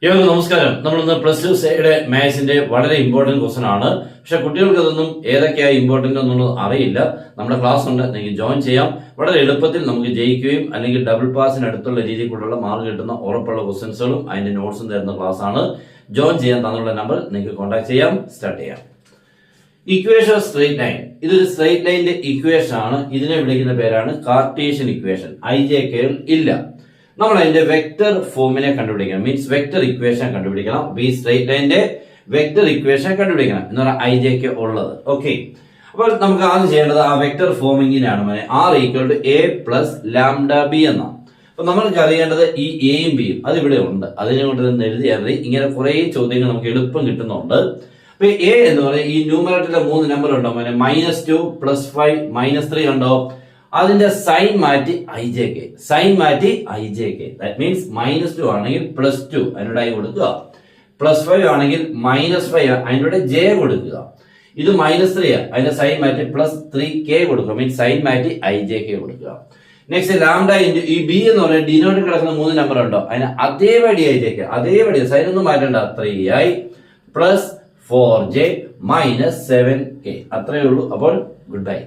ഏവർക്കും നമസ്കാരം. നമ്മളിന്ന് പ്ലസ് ടു സൈഡ് മാത്സിന്റെ വളരെ ഇമ്പോർട്ടന്റ് ക്വസ്റ്റൻ ആണ്. പക്ഷെ കുട്ടികൾക്ക് അതൊന്നും ഏതൊക്കെയാണ് ഇമ്പോർട്ടന്റ് എന്നുള്ളത് അറിയില്ല. നമ്മുടെ ക്ലാസ് ഉണ്ട്, നിങ്ങൾക്ക് ജോയിൻ ചെയ്യാം. വളരെ എളുപ്പത്തിൽ നമുക്ക് ജയിക്കുകയും അല്ലെങ്കിൽ ഡബിൾ പാസിന് അടുത്തുള്ള രീതിയിലുള്ള മാർക്ക് കിട്ടുന്ന ഉറപ്പുള്ള ക്വസ്റ്റൻസുകളും അതിന്റെ നോട്ട്സും തരുന്ന ക്ലാസ് ആണ്. ജോയിൻ ചെയ്യാൻ തന്നുള്ള നമ്പർ നിങ്ങൾക്ക് കോൺടാക്ട് ചെയ്യാം. സ്റ്റാർട്ട് ചെയ്യാം. Equation of straight line. ഇതൊരു സ്ട്രെയിറ്റ് ലൈനിന്റെ ഇക്വേഷൻ ആണ്. ഇതിനെ വിളിക്കുന്ന പേരാണ് കാർട്ടീഷ്യൻ ഇക്വേഷൻ. IJK ഇല്ല. നമ്മൾ അതിന്റെ വെക്ടർ ഫോമിനെ കണ്ടുപിടിക്കണം. മീൻസ് വെക്ടർ ഇക്വേഷൻ കണ്ടുപിടിക്കണം. ഈ സ്ട്രെയിറ്റ് ലൈനിന്റെ വെക്ടർ ഇക്വേഷൻ കണ്ടുപിടിക്കണം എന്ന് പറഞ്ഞാൽ IJK ഉള്ളത്. ഓക്കെ, അപ്പോൾ നമുക്ക് ആദ്യം ചെയ്യേണ്ടത് ആ വെക്ടർ ഫോമിങ്ങിനാണ്. R = A + λb എന്നാണ്. അപ്പൊ നമ്മൾക്ക് അറിയേണ്ടത് ഈ എയും ബിയും അത് ഇവിടെ ഉണ്ട്. അതിനെ കൊണ്ട് നിന്ന് എഴുതിയാൽ മതി. ഇങ്ങനെ കുറെ ചോദ്യങ്ങൾ നമുക്ക് എളുപ്പം കിട്ടുന്നുണ്ട്. അപ്പൊ എ എന്ന് പറയുന്നത് ഈ ന്യൂമറേറ്ററിലെ 3 നമ്പർ ഉണ്ടോ, -2 +5 -3 ഉണ്ടോ, അതിന്റെ സൈൻ മാറ്റി IJK, സൈൻ മാറ്റി IJK. ദാറ്റ് മീൻസ് -2 ആണെങ്കിൽ +2 അതിനോട് I കൊടുക്കുക, +5 ആണെങ്കിൽ -5 അതിനോട് J കൊടുക്കുക. ഇത് -3 അതിന്റെ സൈൻ മാറ്റി +3K കൊടുക്കുക. മീൻസ് സൈൻ മാറ്റി IJK കൊടുക്കുക. നെക്സ്റ്റ് ലാംഡ ഇൻറ്റു ഈ ബി എന്ന് പറയുന്നത് ഡിനോട്ട് കിടക്കുന്ന 3 നമ്പർ ഉണ്ടോ, അതിന് അതേപടി IJK, അതേപടി സൈൻ ഒന്നും മാറ്റണ്ട. 3I + 4J - 7K. അത്രയേ ഉള്ളൂ. അപ്പോൾ ഗുഡ് ബൈ.